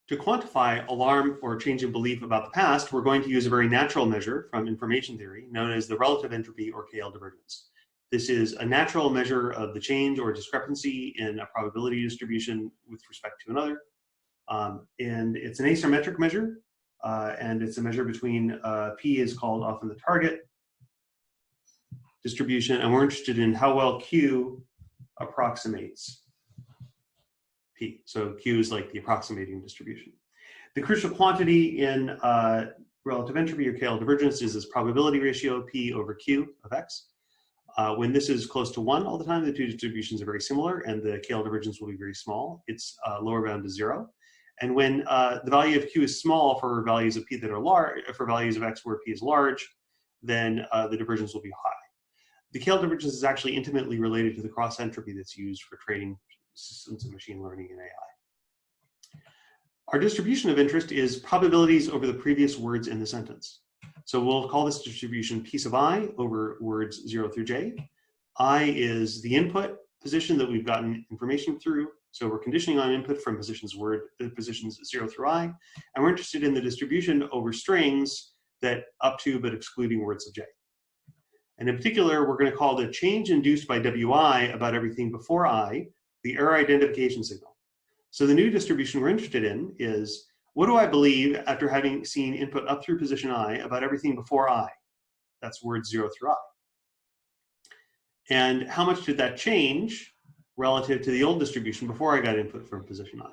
To quantify alarm or change in belief about the past, we're going to use a very natural measure from information theory known as the relative entropy or KL divergence. This is a natural measure of the change or discrepancy in a probability distribution with respect to another. And it's an asymmetric measure, and it's a measure between P is called often the target distribution, and we're interested in how well Q approximates P. So Q is like the approximating distribution. The crucial quantity in relative entropy or KL divergence is this probability ratio P over Q of X. When this is close to 1 all the time, the two distributions are very similar, and the KL divergence will be very small. It's lower bound to 0. And when the value of Q is small for values of P that are large, for values of X where P is large, then the divergence will be high. The KL divergence is actually intimately related to the cross entropy that's used for training systems of machine learning and AI. Our distribution of interest is probabilities over the previous words in the sentence. So we'll call this distribution P sub I over words 0 through J. I is the input position that we've gotten information through. So we're conditioning on input from positions 0 through I. And we're interested in the distribution over strings that up to but excluding words of J. And in particular, we're going to call the change induced by WI about everything before I the error identification signal. So the new distribution we're interested in is, what do I believe after having seen input up through position I about everything before I? That's words 0 through I. And how much did that change relative to the old distribution before I got input from position I?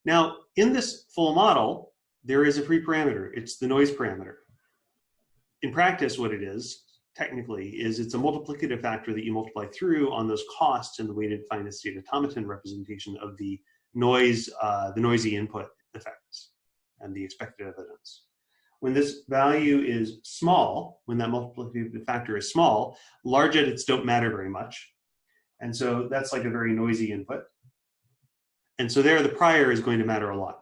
Now, in this full model, there is a free parameter. It's the noise parameter. In practice, what it is, technically, is it's a multiplicative factor that you multiply through on those costs in the weighted finite state automaton representation of the noise, the noisy input effects and the expected evidence. When this value is small, when that multiplicative factor is small, large edits don't matter very much. And so that's like a very noisy input. And so there, the prior is going to matter a lot.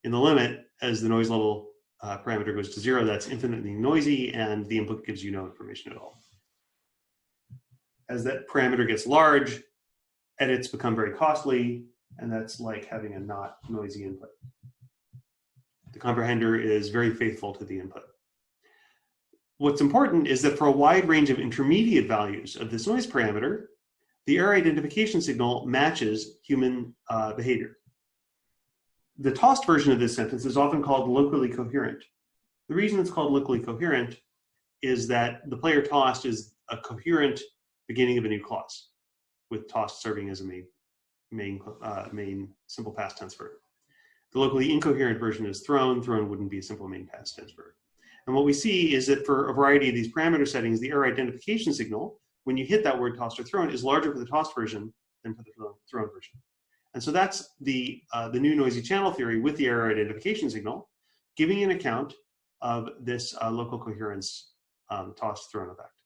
In the limit, as the noise level parameter goes to 0, that's infinitely noisy, and the input gives you no information at all. As that parameter gets large, edits become very costly, and that's like having a not noisy input. The comprehender is very faithful to the input. What's important is that for a wide range of intermediate values of this noise parameter, the error identification signal matches human behavior. The tossed version of this sentence is often called locally coherent. The reason it's called locally coherent is that the player tossed is a coherent beginning of a new clause, with tossed serving as a main simple past tense verb. The locally incoherent version is thrown. Thrown wouldn't be a simple main past tense verb. And what we see is that for a variety of these parameter settings, the error identification signal, when you hit that word tossed or thrown, is larger for the tossed version than for the thrown version. And so that's the new noisy channel theory with the error identification signal, giving an account of this local coherence tossed thrown effect.